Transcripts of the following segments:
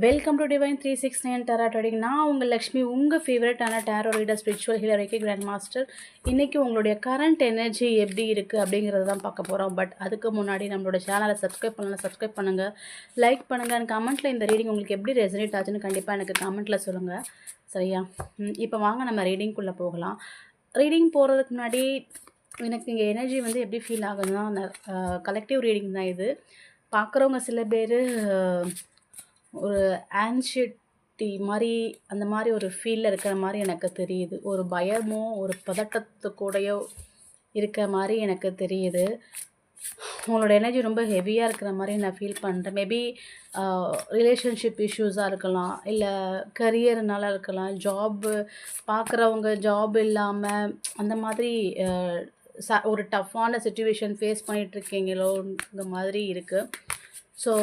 Welcome to divine 369 tarot trading. நான் உங்கள் லக்ஷ்மி, உங்கள் ஃபேவரட்டான tarot reader, spiritual healer, reiki grand master. இன்றைக்கி உங்களுடைய கரண்ட் எனர்ஜி எப்படி இருக்குது அப்படிங்கிறது தான் பார்க்க போகிறோம். பட் அதுக்கு முன்னாடி நம்மளோட சேனலை சப்ஸ்கிரைப் பண்ணுங்கள், லைக் பண்ணுங்கள். அண்ட் கமெண்ட்டில் இந்த ரீடிங் உங்களுக்கு எப்படி ரெசனேட் ஆச்சுன்னு கண்டிப்பாக எனக்கு கமெண்ட்டில் சொல்லுங்கள். சரியா? இப்போ வாங்க நம்ம ரீடிங்குள்ளே போகலாம். ரீடிங் போகிறதுக்கு முன்னாடி எனக்கு இங்கே எனர்ஜி வந்து எப்படி ஃபீல் ஆகுதுன்னா, கலெக்டிவ் ரீடிங் தான் இது. பார்க்குறவங்க சில பேர் ஒரு ஆன்ஷியட்டி மாதிரி அந்த மாதிரி ஒரு ஃபீலில் இருக்கிற மாதிரி எனக்கு தெரியுது. ஒரு பயமோ ஒரு பதட்டத்துக்கூடையோ இருக்கிற மாதிரி எனக்கு தெரியுது. உங்களோட எனர்ஜி ரொம்ப ஹெவியாக இருக்கிற மாதிரி நான் ஃபீல் பண்ணுறேன். மேபி ரிலேஷன்ஷிப் இஷ்யூஸாக இருக்கலாம், இல்லை கரியர்னால இருக்கலாம், ஜாப்பு பார்க்குறவங்க ஜாப் இல்லாமல் அந்த மாதிரி ஒரு டஃப்பான சுச்சுவேஷன் ஃபேஸ் பண்ணிகிட்ருக்கீங்களோங்கிற மாதிரி இருக்குது. ஸோ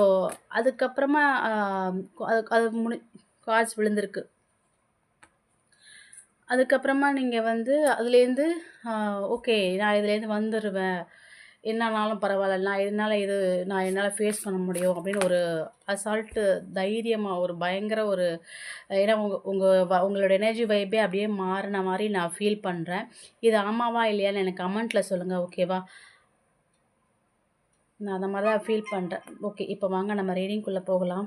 அதுக்கப்புறமா அது கார்ட்ஸ் விழுந்திருக்கு. அதுக்கப்புறமா நீங்கள் வந்து அதுலேருந்து ஓகே, நான் இதுலேருந்து வந்துடுவேன், என்னன்னாலும் பரவாயில்ல, நான் என்னால் ஃபேஸ் பண்ண முடியும் அப்படின்னு ஒரு அசால்ட்டு தைரியமாக, ஒரு பயங்கர ஒரு ஏன்னா உங்களோட எனர்ஜி வைப்பே அப்படியே மாறின மாதிரி நான் ஃபீல் பண்ணுறேன். இது ஆமாவா இல்லையான்னு எனக்கு கமெண்ட்டில் சொல்லுங்கள், ஓகேவா? நான் அந்த மாதிரி தான் ஃபீல் பண்ணுறேன். ஓகே, இப்போ வாங்க நம்ம ரீடிங்குள்ளே போகலாம்.